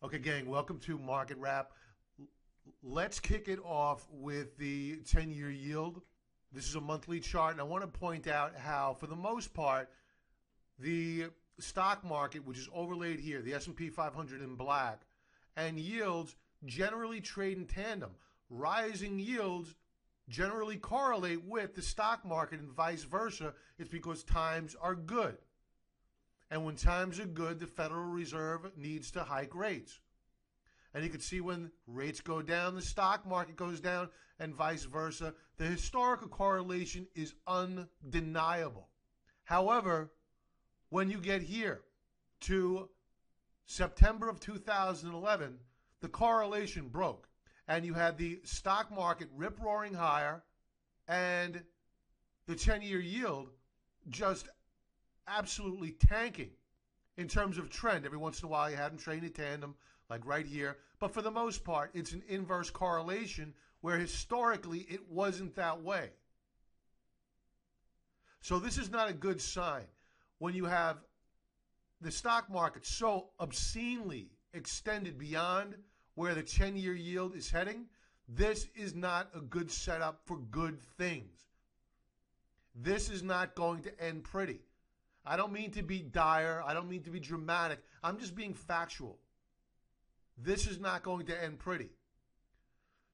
Okay, gang, welcome to Market Wrap. Let's kick it off with the 10-year yield. This is a monthly chart, and I want to point out how, for the most part, the stock market, which is overlaid here, the S&P 500 in black, and yields generally trade in tandem. Rising yields generally correlate with the stock market and vice versa. It's because times are good. And when times are good, the Federal Reserve needs to hike rates. And you can see when rates go down, the stock market goes down, and vice versa. The historical correlation is undeniable. However, when you get here to September of 2011, the correlation broke. And you had the stock market rip-roaring higher and the 10-year yield just absolutely tanking in terms of trend. Every once in a while you had them trading in tandem, like right here. But for the most part, it's an inverse correlation where historically it wasn't that way. So this is not a good sign. When you have the stock market so obscenely extended beyond where the 10-year yield is heading, this is not a good setup for good things. This is not going to end pretty. I don't mean to be dire. I don't mean to be dramatic. I'm just being factual. This is not going to end pretty.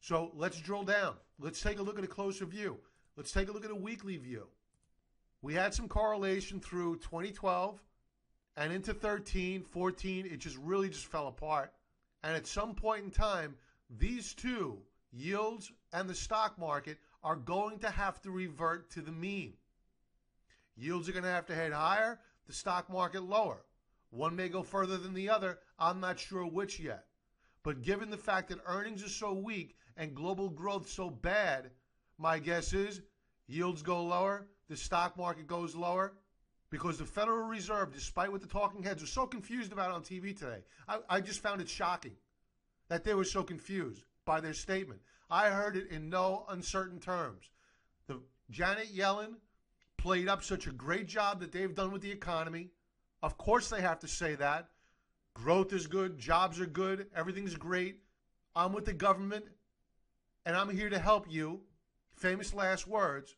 So let's drill down. Let's take a look at a closer view. Let's take a look at a weekly view. We had some correlation through 2012 and into 13, 14. It just really fell apart. And at some point in time, these two, yields and the stock market, are going to have to revert to the mean. Yields are going to have to head higher, the stock market lower. One may go further than the other. I'm not sure which yet. But given the fact that earnings are so weak and global growth so bad, my guess is yields go lower, the stock market goes lower, because the Federal Reserve, despite what the talking heads were so confused about on TV today, I just found it shocking that they were so confused by their statement. I heard it in no uncertain terms. Janet Yellen played up such a great job that they've done with the economy. Of course they have to say that. Growth is good, jobs are good, everything's great. I'm with the government, and I'm here to help you. Famous last words.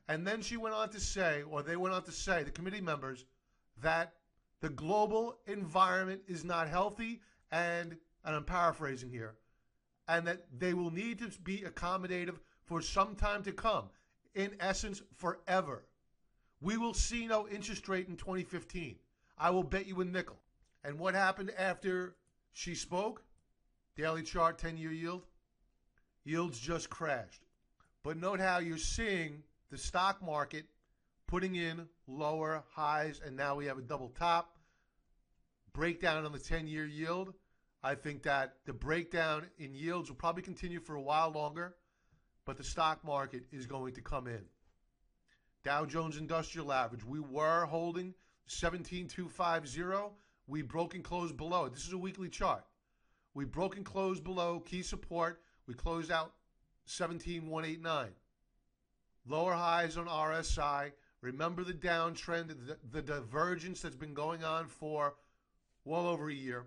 And then she went on to say, or they went on to say, the committee members, that the global environment is not healthy, and I'm paraphrasing here, and that they will need to be accommodative for some time to come. In essence, forever. We will see no interest rate in 2015. I will bet you a nickel. And what happened after she spoke? Daily chart, 10-year yield. Yields just crashed. But note how you're seeing the stock market putting in lower highs, and now we have a double top. Breakdown on the 10-year yield. I think that the breakdown in yields will probably continue for a while longer, but the stock market is going to come in. Dow Jones Industrial Average, we were holding 17,250. We broke and closed below it. This is a weekly chart. We broke and closed below key support. We closed out 17,189. Lower highs on RSI. Remember the downtrend, the divergence that's been going on for well over a year.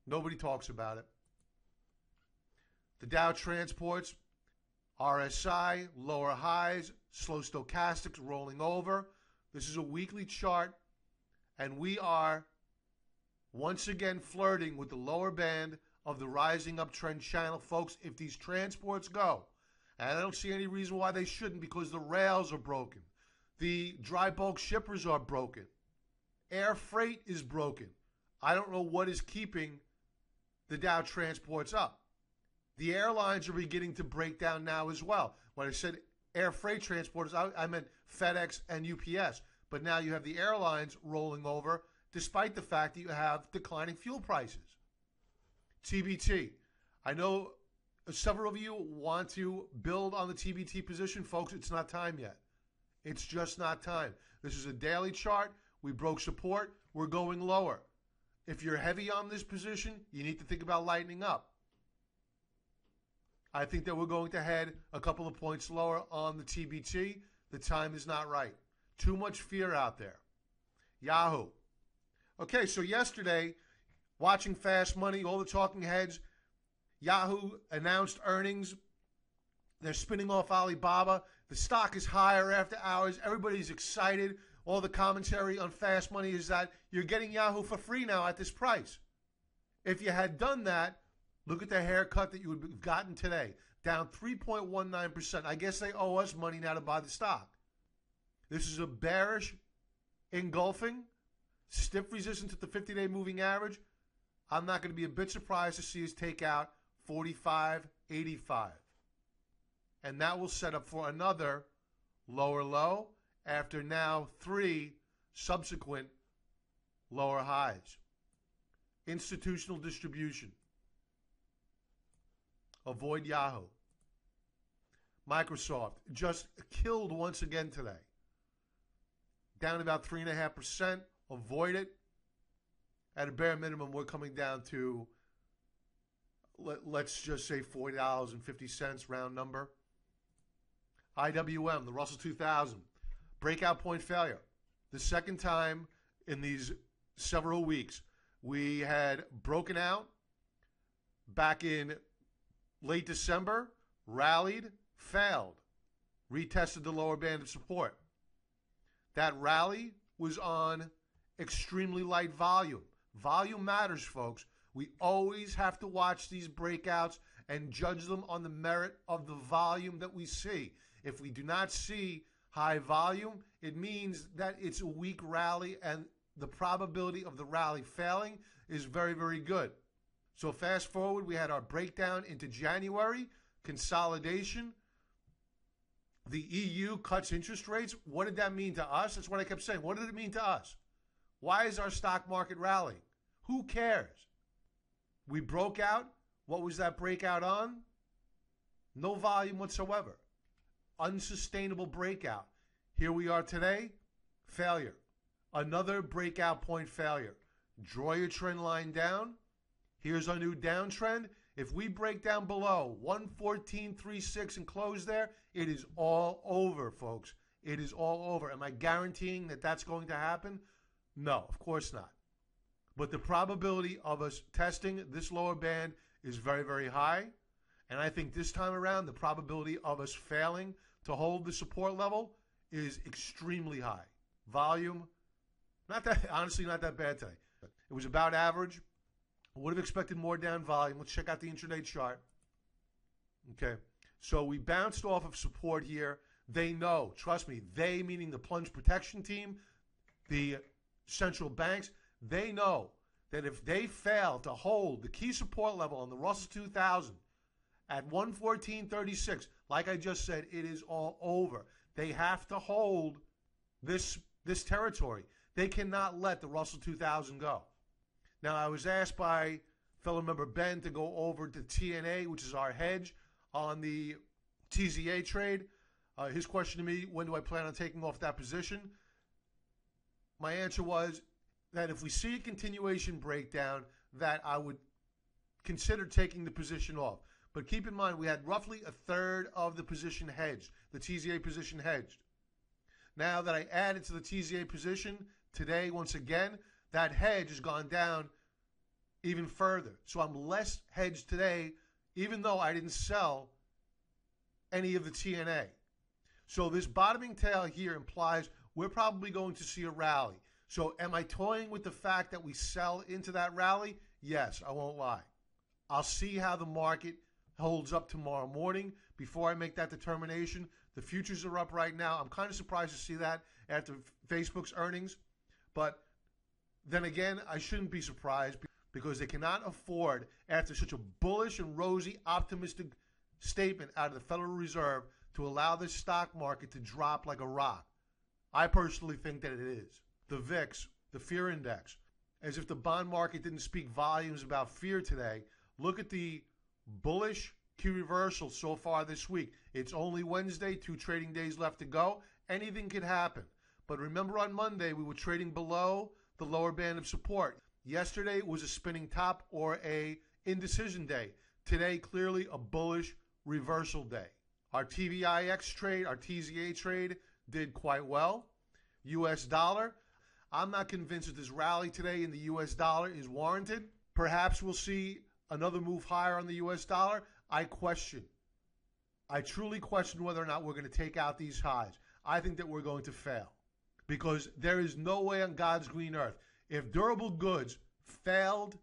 Nobody talks about it. The Dow Transports, RSI, lower highs, slow stochastics rolling over. This is a weekly chart, and we are once again flirting with the lower band of the rising uptrend channel. Folks, if these transports go, and I don't see any reason why they shouldn't, because the rails are broken. The dry bulk shippers are broken. Air freight is broken. I don't know what is keeping the Dow Transports up. The airlines are beginning to break down now as well. When I said air freight transporters, I meant FedEx and UPS. But now you have the airlines rolling over, despite the fact that you have declining fuel prices. TBT. I know several of you want to build on the TBT position. Folks, it's not time yet. It's just not time. This is a daily chart. We broke support. We're going lower. If you're heavy on this position, you need to think about lightening up. I think that we're going to head a couple of points lower on the TBT. The time is not right. Too much fear out there. Yahoo. Okay, so yesterday watching Fast Money, all the talking heads. Yahoo announced earnings. They're spinning off Alibaba. The stock is higher after hours. Everybody's excited. All the commentary on Fast Money is that you're getting Yahoo for free now at this price. If you had done that, look at the haircut that you would have gotten today. Down 3.19%. I guess they owe us money now to buy the stock. This is a bearish engulfing, stiff resistance at the 50-day moving average. I'm not going to be a bit surprised to see us take out 45.85. And that will set up for another lower low after now 3 subsequent lower highs. Institutional distribution. Avoid Yahoo. Microsoft just killed once again today. Down about 3.5%. Avoid it. At a bare minimum, we're coming down to, let's just say $40.50, round number. IWM, the Russell 2000, breakout point failure. The second time in these several weeks, we had broken out back in late December, rallied, failed, retested the lower band of support. That rally was on extremely light volume. Volume matters, folks. We always have to watch these breakouts and judge them on the merit of the volume that we see. If we do not see high volume, it means that it's a weak rally and the probability of the rally failing is very, very good. So fast forward, we had our breakdown into January, consolidation. The EU cuts interest rates. What did that mean to us? That's what I kept saying. What did it mean to us? Why is our stock market rallying? Who cares? We broke out. What was that breakout on? No volume whatsoever. Unsustainable breakout. Here we are today. Failure. Another breakout point failure. Draw your trend line down. Here's our new downtrend. If we break down below 114.36 and close there, it is all over, folks. It is all over. Am I guaranteeing that that's going to happen? No, of course not. But the probability of us testing this lower band is very, very high. And I think this time around, the probability of us failing to hold the support level is extremely high. Volume, honestly, not that bad today. It was about average. I would have expected more down volume. Let's check out the intraday chart. Okay, so we bounced off of support here. They know, trust me, they meaning the plunge protection team, the central banks, they know that if they fail to hold the key support level on the Russell 2000 at 114.36, like I just said, it is all over. They have to hold this territory. They cannot let the Russell 2000 go. Now, I was asked by fellow member Ben to go over to TNA, which is our hedge on the TZA trade. His question to me, when do I plan on taking off that position? My answer was that if we see a continuation breakdown, that I would consider taking the position off. But keep in mind, we had roughly a third of the position hedged, the TZA position hedged. Now that I added to the TZA position today, once again, that hedge has gone down even further. So I'm less hedged today, even though I didn't sell any of the TNA. So this bottoming tail here implies we're probably going to see a rally. So am I toying with the fact that we sell into that rally? Yes, I won't lie. I'll see how the market holds up tomorrow morning before I make that determination. The futures are up right now. I'm kind of surprised to see that after Facebook's earnings. But then again, I shouldn't be surprised because they cannot afford, after such a bullish and rosy, optimistic statement out of the Federal Reserve, to allow this stock market to drop like a rock. I personally think that it is. The VIX, the fear index, as if the bond market didn't speak volumes about fear today. Look at the bullish key reversal so far this week. It's only Wednesday, 2 trading days left to go. Anything could happen. But remember, on Monday, we were trading below the lower band of support. Yesterday was a spinning top or a indecision day. Today, clearly a bullish reversal day. Our TVIX trade, our TZA trade, did quite well. U.S. dollar, I'm not convinced that this rally today in the U.S. dollar is warranted. Perhaps we'll see another move higher on the U.S. dollar. I truly question whether or not we're going to take out these highs. I think that we're going to fail because there is no way on God's green earth. If durable goods failed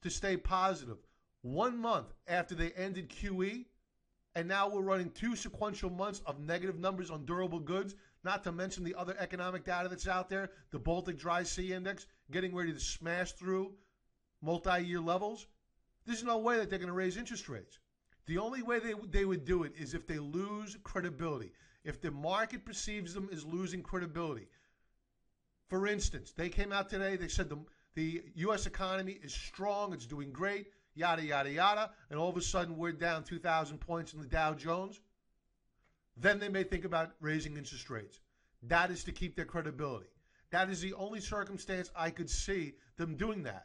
to stay positive 1 month after they ended QE, and now we're running 2 sequential months of negative numbers on durable goods, not to mention the other economic data that's out there, the Baltic Dry Sea Index getting ready to smash through multi-year levels, there's no way that they're going to raise interest rates. The only way they would do it is if they lose credibility. If the market perceives them as losing credibility. For instance, they came out today, they said the U.S. economy is strong, it's doing great, yada, yada, yada, and all of a sudden we're down 2,000 points in the Dow Jones. Then they may think about raising interest rates. That is to keep their credibility. That is the only circumstance I could see them doing that.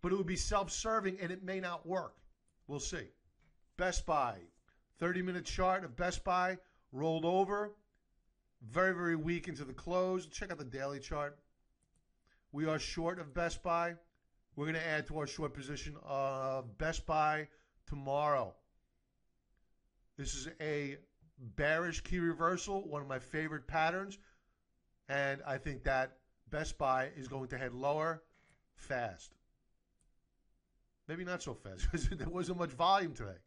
But it would be self-serving and it may not work. We'll see. Best Buy. 30-minute chart of Best Buy rolled over. Very, very weak into the close. Check out the daily chart. We are short of Best Buy. We're going to add to our short position of Best Buy tomorrow. This is a bearish key reversal, one of my favorite patterns. And I think that Best Buy is going to head lower fast. Maybe not so fast because there wasn't much volume today.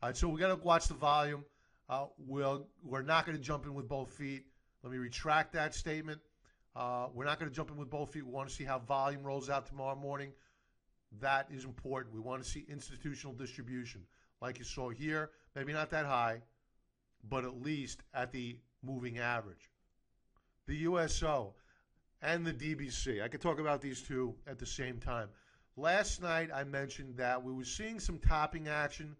All right, so we got to watch the volume. We're not going to jump in with both feet. Let me retract that statement. We're not going to jump in with both feet. We want to see how volume rolls out tomorrow morning. That is important. We want to see institutional distribution like you saw here. Maybe not that high, but at least at the moving average. The USO and the DBC. I could talk about these two at the same time. Last night I mentioned that we were seeing some topping action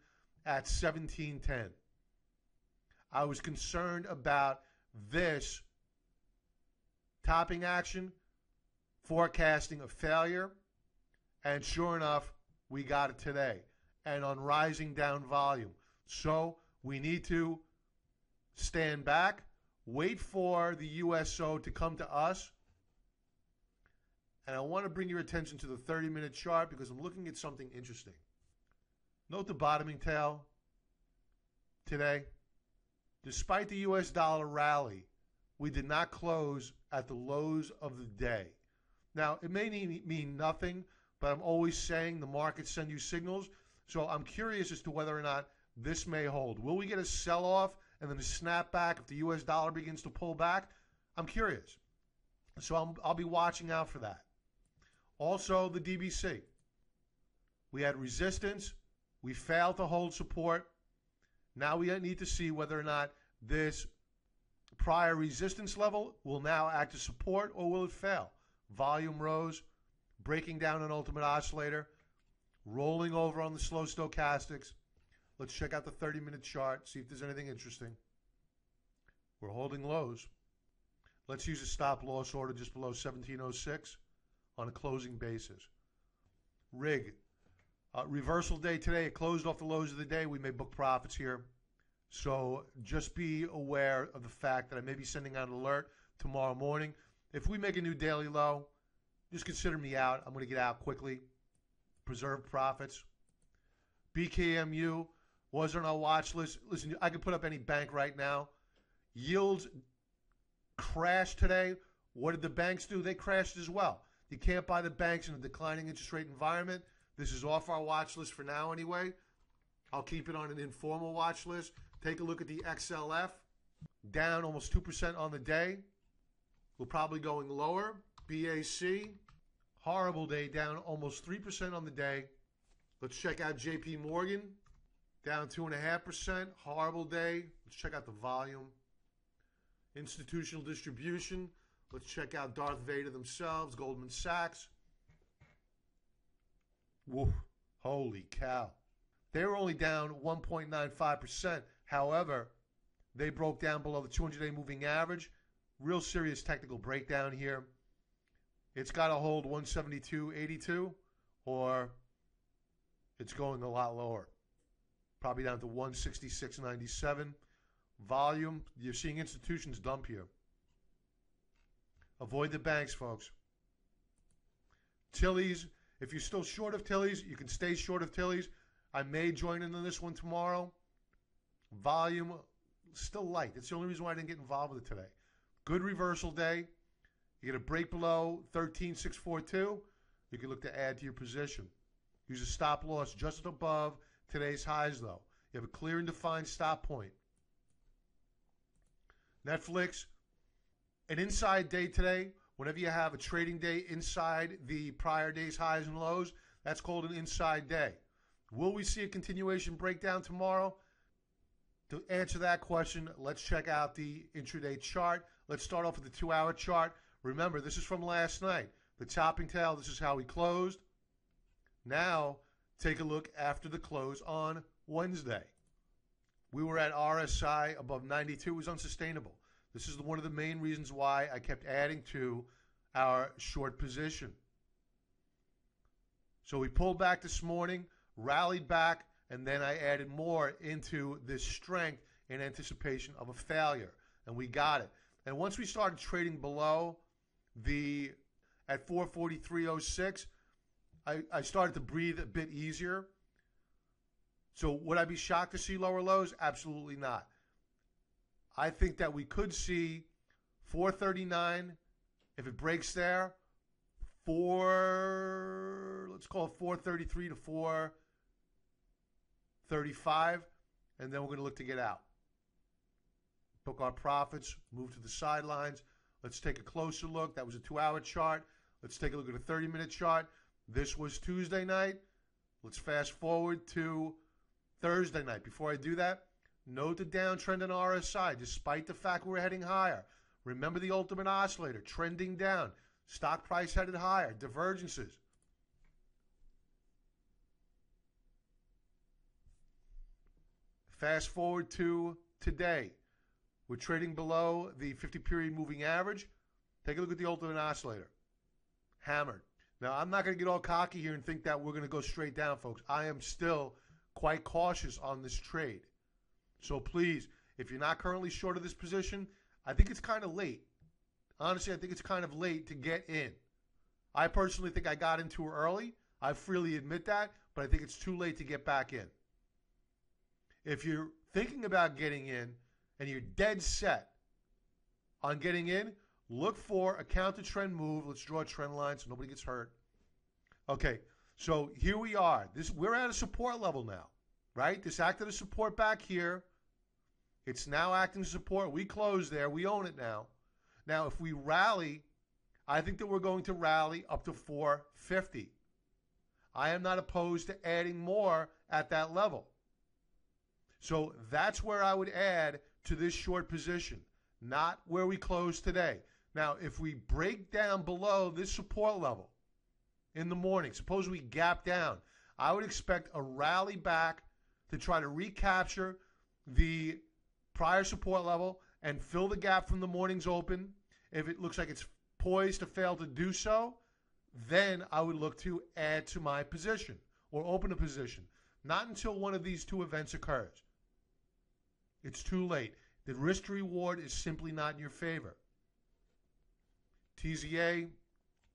at 1710. I was concerned about this topping action, forecasting a failure, and sure enough, we got it today, and on rising down volume. So we need to stand back, wait for the USO to come to us, and I want to bring your attention to the 30-minute chart because I'm looking at something interesting. Note the bottoming tail today. Despite the U.S. dollar rally, we did not close at the lows of the day. Now, it may mean nothing, but I'm always saying the markets send you signals. So I'm curious as to whether or not this may hold. Will we get a sell-off and then a snapback if the U.S. dollar begins to pull back? I'm curious. So I'll be watching out for that. Also, the DBC. We had resistance. We failed to hold support. Now we need to see whether or not this prior resistance level will now act as support or will it fail. Volume rose, breaking down an ultimate oscillator, rolling over on the slow stochastics. Let's check out the 30-minute chart, see if there's anything interesting. We're holding lows. Let's use a stop loss order just below 1706 on a closing basis. RIG. Reversal day today. It closed off the lows of the day. We may book profits here. So just be aware of the fact that I may be sending out an alert tomorrow morning. If we make a new daily low, just consider me out. I'm going to get out quickly. Preserve profits. BKMU was on our watch list. Listen, I could put up any bank right now. Yields crashed today. What did the banks do? They crashed as well. You can't buy the banks in a declining interest rate environment. This is off our watch list for now anyway. I'll keep it on an informal watch list. Take a look at the XLF. Down almost 2% on the day. We're probably going lower. BAC. Horrible day, down almost 3% on the day. Let's check out JP Morgan. Down 2.5%. Horrible day. Let's check out the volume. Institutional distribution. Let's check out Darth Vader themselves, Goldman Sachs. Whoa, holy cow. They were only down 1.95%. However, they broke down below the 200-day moving average. Real serious technical breakdown here. It's got to hold 172.82 or it's going a lot lower. Probably down to 166.97. Volume, you're seeing institutions dump here. Avoid the banks, folks. Tilly's If you're still short of Tilly's, you can stay short of Tilly's. I may join in on this one tomorrow. Volume still light. That's the only reason why I didn't get involved with it today. Good reversal day. You get a break below 13,642. You can look to add to your position. Use a stop loss just above today's highs, though. You have a clear and defined stop point. Netflix, an inside day today. Whenever you have a trading day inside the prior day's highs and lows, that's called an inside day. Will we see a continuation breakdown tomorrow? To answer that question, let's check out the intraday chart. Let's start off with the 2-hour chart. Remember, this is from last night. The topping tail, this is how we closed. Now, take a look after the close on Wednesday. We were at RSI above 92. It was unsustainable. This is one of the main reasons why I kept adding to our short position. So we pulled back this morning, rallied back, and then I added more into this strength in anticipation of a failure. And we got it. And once we started trading below at 443.06, I started to breathe a bit easier. So would I be shocked to see lower lows? Absolutely not. I think that we could see 439 if it breaks there. Let's call it 433 to 435, and then we're going to look to get out. Book our profits, move to the sidelines. Let's take a closer look. That was a 2-hour chart. Let's take a look at a 30-minute chart. This was Tuesday night. Let's fast forward to Thursday night. Before I do that, note the downtrend in RSI, despite the fact we're heading higher. Remember the ultimate oscillator, trending down. Stock price headed higher, divergences. Fast forward to today. We're trading below the 50-period moving average. Take a look at the ultimate oscillator. Hammered. Now, I'm not going to get all cocky here and think that we're going to go straight down, folks. I am still quite cautious on this trade. So please, if you're not currently short of this position, I think it's kind of late. Honestly, I think it's kind of late to get in. I personally think I got in too early. I freely admit that, but I think it's too late to get back in. If you're thinking about getting in and you're dead set on getting in, look for a counter trend move. Let's draw a trend line so nobody gets hurt. Okay, so here we are. We're at a support level now, right? This acted as support back here. It's now acting as support. We closed there. We own it now. Now, if we rally, I think that we're going to rally up to 450. I am not opposed to adding more at that level. So that's where I would add to this short position, not where we close today. Now, if we break down below this support level in the morning, suppose we gap down, I would expect a rally back to try to recapture the prior support level and fill the gap from the morning's open. If it looks like it's poised to fail to do so, then I would look to add to my position or open a position. Not until one of these two events occurs. It's too late. The risk to reward is simply not in your favor. TZA,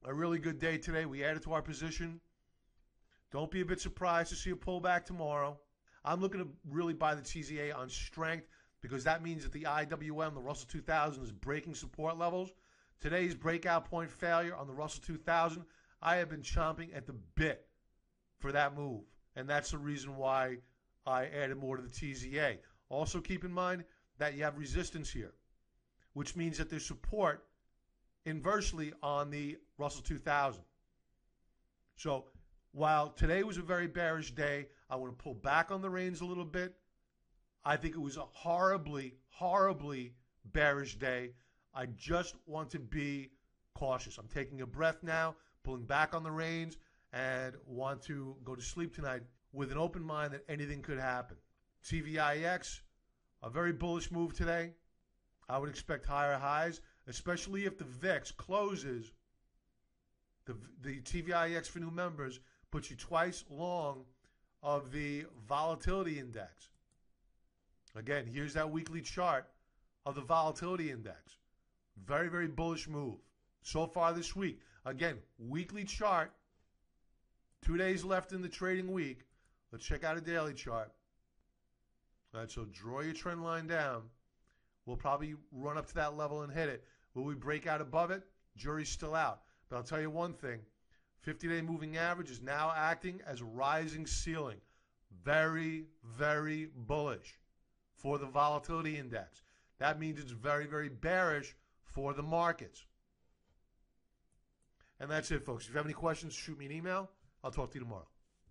a really good day today. We added to our position. Don't be a bit surprised to see a pullback tomorrow. I'm looking to really buy the TZA on strength because that means that the IWM, the Russell 2000, is breaking support levels. Today's breakout point failure on the Russell 2000, I have been chomping at the bit for that move. And that's the reason why I added more to the TZA. Also keep in mind that you have resistance here, which means that there's support inversely on the Russell 2000. So while today was a very bearish day, I want to pull back on the reins a little bit. I think it was a horribly, horribly bearish day. I just want to be cautious. I'm taking a breath now, pulling back on the reins, and want to go to sleep tonight with an open mind that anything could happen. CVIX, a very bullish move today. I would expect higher highs, especially if the VIX closes. The TVIX for new members puts you twice long of the volatility index. Again, here's that weekly chart of the volatility index. Very, very bullish move so far this week. Again, weekly chart 2 days left in the trading week. Let's check out a daily chart. All right, so draw your trend line down. We'll probably run up to that level and hit it. Will we break out above it? Jury's still out. But I'll tell you one thing. 50-day moving average is now acting as a rising ceiling. Very, very bullish for the volatility index. That means it's very, very bearish for the markets. And that's it, folks. If you have any questions, shoot me an email. I'll talk to you tomorrow.